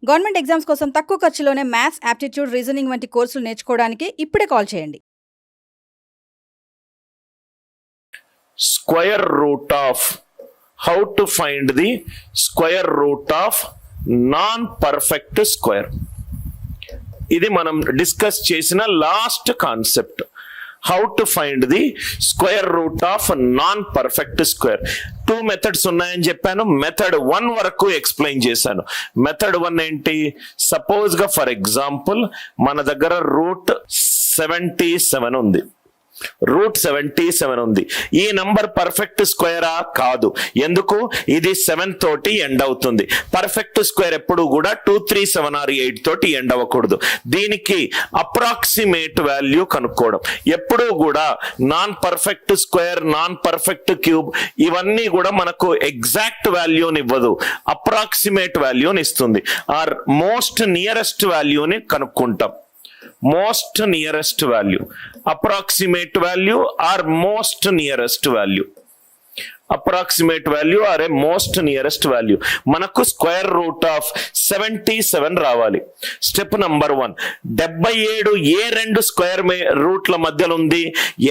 Government exams కోసం తక్కువ ఖర్చులోనే maths, aptitude, reasoning వంటి కోర్సులు నేర్చుకోవడానికి ఇప్పుడే కాల్ చేయండి. Square root of, how to find the square root of non-perfect square. ఇది మనం డిస్కస్ చేసిన last concept. How to find the square root of non perfect square. 2 methods ఉన్నాయని చెప్పాను. మెథడ్ 1 వరకు ఎక్స్ప్లెయిన్ చేశాను. మెథడ్ 1 ఏంటి? సపోజ్ గా ఫర్ ఎగ్జాంపుల్ మన దగ్గర రూట్ 77 ఉంది. రూట్ 77 ఉంది. ఈ నంబర్ పర్ఫెక్ట్ స్క్వేరా? కాదు. ఎందుకు? ఇది 7 తోటి ఎండ్ అవుతుంది. పర్ఫెక్ట్ స్క్వేర్ ఎప్పుడు కూడా 2, 3, 7 or 8 తోటి ఎండ్ అవ్వకూడదు. దీనికి అప్రాక్సిమేట్ వాల్యూ కనుక్కోవడం. ఎప్పుడూ కూడా non perfect square, non perfect cube ఇవన్నీ కూడా మనకు ఎగ్జాక్ట్ వాల్యూని ఇవ్వదు, అప్రాక్సిమేట్ వాల్యూని ఇస్తుంది. ఆర్ మోస్ట్ నియరెస్ట్ వాల్యూని కనుక్కుంటాం. most nearest value, approximate value or most nearest value, approximate value or a most nearest value. మనకు స్క్వేర్ రూట్ ఆఫ్ 77 రావాలి. స్టెప్ నంబర్ 1, 77 ఏ 2 స్క్వేర్ రూట్ల మధ్యలో ఉంది?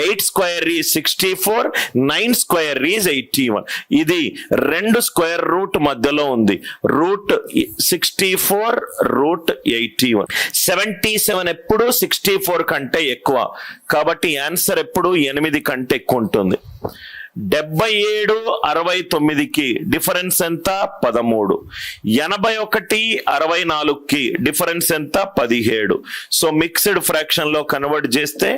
8 స్క్వేర్ ఈజ్ 64, 9 స్క్వేర్ ఈజ్ 81. ఇది 2 స్క్వేర్ రూట్ మధ్యలో ఉంది. Route 64, route 81. 77 ఎప్పుడు 64 కంటే ఎక్కువ, కాబట్టి ఆన్సర్ ఎప్పుడు 8 కంటే ఎక్కువ ఉంటుంది. 77, 69కి డిఫరెన్స్ ఎంత? 13. 81, 64కి డిఫరెన్స్ ఎంత? 17. సో మిక్స్డ్ ఫ్రాక్షన్ లో కన్వర్ట్ చేస్తే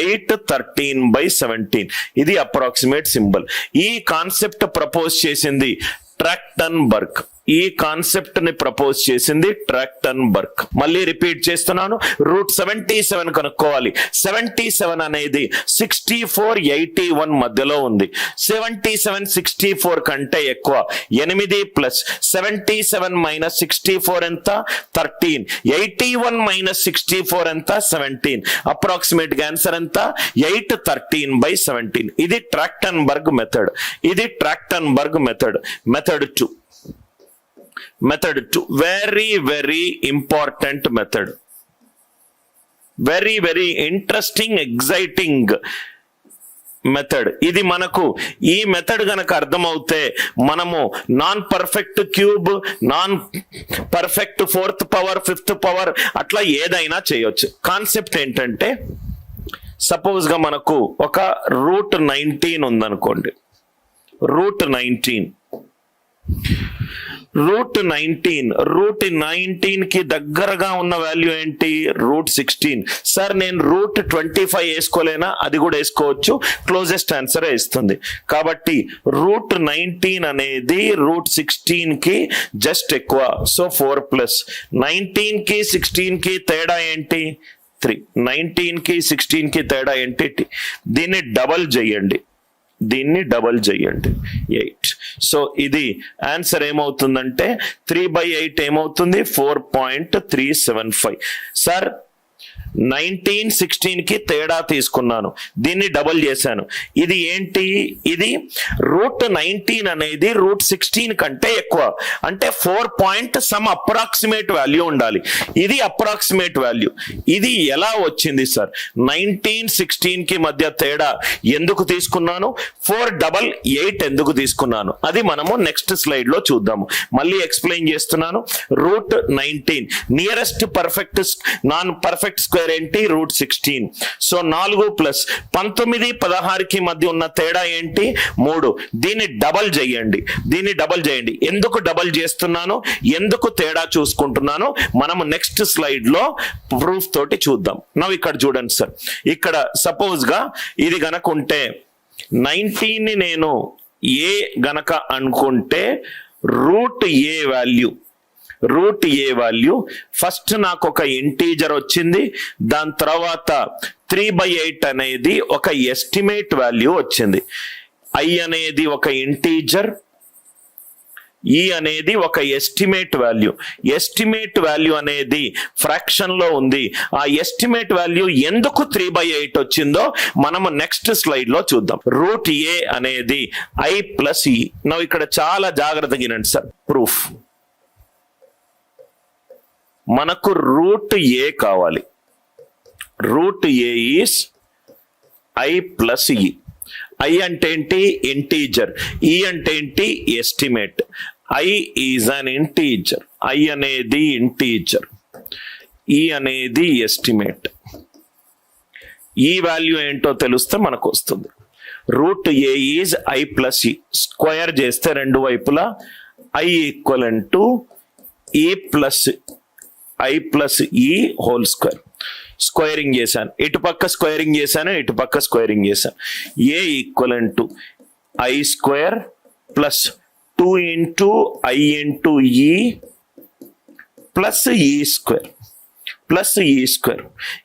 813/17. ఇది అప్రాక్సిమేట్ సింబల్. ఈ కాన్సెప్ట్ ప్రపోజ్ చేసింది ట్రాక్టన్బర్గ్. ఈ కాన్సెప్ట్ ని ప్రపోజ్ చేసింది ట్రాక్టన్బర్గ్. మళ్ళీ రిపీట్ చేస్తున్నాను. రూట్ 77 కనుక్కోవాలి. 77 అనేది 64, 81 మధ్యలో ఉంది. 77 64 కంటే ఎక్కువ. 8 ప్లస్ 77 మైనస్ 64 ఎంత? 13. 81 మైనస్ 64 ఎంత? 17. అప్రాక్సిమేట్ ఆన్సర్ ఎంత? 813/17. ఇది ట్రాక్టన్బర్గ్ మెథడ్. ఇది ట్రాక్టన్బర్గ్ method. Method 2. Method 2, very very important method, very very interesting, exciting method. ఇది మనకు ఈ మెథడ్ గనక అర్థమవుతే మనము non perfect cube, non perfect 4th power, 5th power అట్లా ఏదైనా చేయొచ్చు. కాన్సెప్ట్ ఏంటంటే, సపోజ్ గా మనకు ఒక రూట్ 19 ఉందనుకోండి. రూట్ 19 కి దగ్గరగా ఉన్న వాల్యూ ఏంటి? రూట్ 16. సార్ నేను రూట్ 25 వేసుకోలేనా? అది కూడా వేసుకోవచ్చు. క్లోజెస్ట్ ఆన్సర్ ఇస్తుంది. కాబట్టి రూట్ 19 అనేది రూట్ 16 కి జస్ట్ ఎక్కువ. సో 4+. 19 కి 16 కి తేడా ఏంటి? 3. 19 కి 16 కి తేడా ఏంటి? దీన్ని డబల్ చేయండి. 8. సో ఇది ఆన్సర్ ఏమవుతుందంటే 3/8 ఏమవుతుంది? 4.375. సార్ 19, 16 కి తేడా తీసుకున్నాను, దీన్ని డబల్ చేశాను. ఇది ఏంటి? ఇది రూట్ 19 అనేది రూట్ 16 కంటే ఎక్కువ. అంటే 4 సమ్ అప్రాక్సిమేట్ వాల్యూ ఉండాలి. ఇది అప్రాక్సిమేట్ వాల్యూ. ఇది ఎలా వచ్చింది సార్? 19, 16 కి మధ్య తేడా ఎందుకు తీసుకున్నాను? 488 ఎందుకు తీసుకున్నాను? అది మనము నెక్స్ట్ స్లైడ్ లో చూద్దాము. మళ్ళీ ఎక్స్ప్లెయిన్ చేస్తున్నాను. Root 19 nearest perfect non perfect square ఏంటి? రూట్ 16. సో 4 ప్లస్ 19, 16 కి మధ్య ఉన్న తేడా ఏంటి? 3. దీన్ని డబల్ చేయండి. ఎందుకు డబల్ చేస్తున్నాను? ఎందుకు తేడా చూసుకుంటున్నాను? మనము నెక్స్ట్ స్లైడ్ లో ప్రూఫ్ తోటి చూద్దాం. నవ్వు ఇక్కడ చూడండి సార్. ఇక్కడ సపోజ్ గా ఇది గనక ఉంటే 19 ని నేను ఏ గనక అనుకుంటే రూట్ ఏ వాల్యూ ఫస్ట్ నాకు ఒక ఇంటీజర్ వచ్చింది. దాని తర్వాత 3/8 అనేది ఒక ఎస్టిమేట్ వాల్యూ వచ్చింది. I అనేది ఒక ఇంటీజర్, E అనేది ఒక ఎస్టిమేట్ వాల్యూ అనేది ఫ్రాక్షన్ లో ఉంది. ఆ ఎస్టిమేట్ వాల్యూ ఎందుకు 3/8 వచ్చిందో మనము నెక్స్ట్ స్లైడ్ లో చూద్దాం. రూట్ ఏ అనేది I+E. ఇక్కడ చాలా జాగ్రత్తగా వినండి సార్. ప్రూఫ్ మనకు రూట్ ఏ కావాలి. Root A is I plus E. I అంటే ఏంటి? ఇంటీజర్. ఈ అంటే ఏంటి? Estimate. I is an integer. I అనేది ఇంటీజర్, ఈ అనేది ఎస్టిమేట్. ఈ వాల్యూ ఏంటో తెలిస్తే మనకు వస్తుంది. Root A is I plus E. Square చేస్తే రెండు వైపులా I equivalent to E plus I plus E whole square. Squaring చేశాను, ఇటు పక్క స్క్వేరింగ్ చేశాను, ఇటు పక్క స్క్వేరింగ్ చేశాను. ఏ equivalent to i square plus 2 into i into ఈ plus E square plus E square.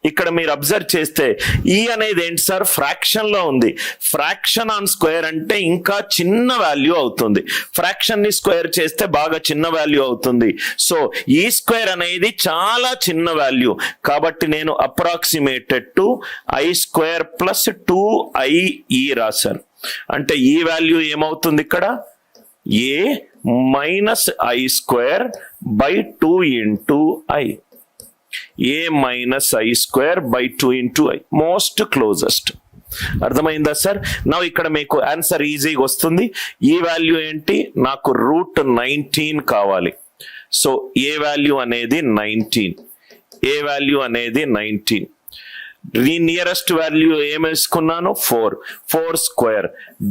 ఇక్కడ మీరు అబ్జర్వ్ చేస్తే ఈ అనేది ఏంటి సార్? ఫ్రాక్షన్ లో ఉంది. ఫ్రాక్షన్ ఆన్ స్క్వేర్ అంటే ఇంకా చిన్న వాల్యూ అవుతుంది. ఫ్రాక్షన్ ని స్క్వేర్ చేస్తే బాగా చిన్న వాల్యూ అవుతుంది. సో ఈ స్క్వేర్ అనేది చాలా చిన్న వాల్యూ కాబట్టి నేను approximated to i square plus 2i రాశాను. అంటే ఈ వాల్యూ ఏమవుతుంది ఇక్కడ? A minus i square by 2 into i. A minus i square by 2 into i. Most closest. అర్థమైందా సార్? నా ఇక్కడ మీకు ఆన్సర్ ఈజీగా వస్తుంది. ఈ వాల్యూ ఏంటి? నాకు రూట్ 19 కావాలి. సో ఏ వాల్యూ అనేది 19. ఏ వాల్యూ అనేది 19. నియరెస్ట్ వాల్యూ ఏం వేసుకున్నాను? 4 square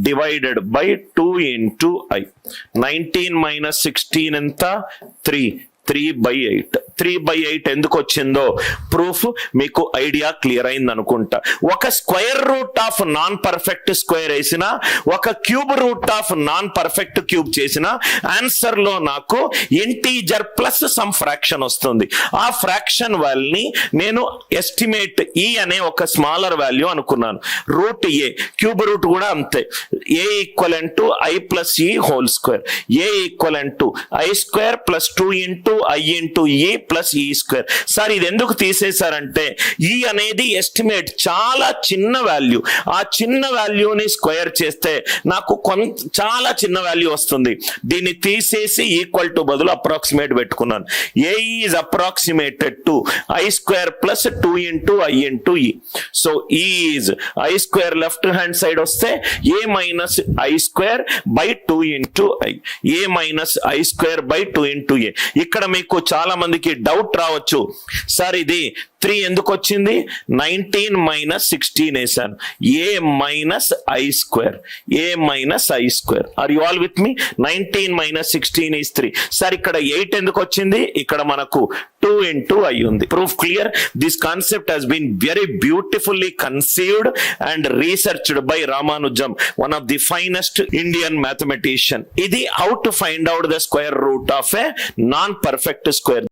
divided by 2 into I. 19 minus 16 ఎంత? 3/8. 3/8 ఎందుకు వచ్చిందో ప్రూఫ్ మీకు ఐడియా క్లియర్ అయింది అనుకుంటా. ఒక square root of non perfect square వేసిన, ఒక cube root of non perfect cube చేసిన ఆన్సర్ లో నాకు ఇంటీజర్ ప్లస్ సమ్ ఫ్రాక్షన్ వస్తుంది. ఆ ఫ్రాక్షన్ వాల్యూని నేను ఎస్టిమేట్ ఈ అనే ఒక స్మాలర్ వాల్యూ అనుకున్నాను. రూట్ ఏ, క్యూబ్ రూట్ కూడా అంతే. ఏ equivalent to I plus E whole square. A equivalent to i square plus 2 into i into ఈ ప్లస్ ఈ స్క్వేర్. సార్ ఇది ఎందుకు తీసేశారంటే ఈ అనేది ఎస్టిమేట్, చాలా చిన్న వాల్యూ. ఆ చిన్న వాల్యూని స్క్వేర్ చేస్తే నాకు చాలా చిన్న వాల్యూ వస్తుంది. దీన్ని తీసేసి ఈక్వల్ టు బదులు అప్రాక్సిమేట్ పెట్టుకున్నాను. A is approximated to i square plus 2 into i into e. So is i square left hand side వస్తే a minus i square by 2 into i. A minus i square by 2 into a. ఇక్కడ మీకు చాలా మందికి doubt రావచ్చు, sir ఇది 3 ఎందుకు వచ్చింది? 19 minus 16 వేసాను. A minus i square. A minus i square. Are you all with me? 19 minus 16 is 3. Sir ఇక్కడ 8 ఎందుకు వచ్చింది? ఇక్కడ మనకు 2 ఇంటూ ఐ ఉంది. Proof clear? This concept has been very beautifully conceived and researched by Ramanujan, one of the finest Indian mathematician. ఇది how to find out the square root of a non-perfect square.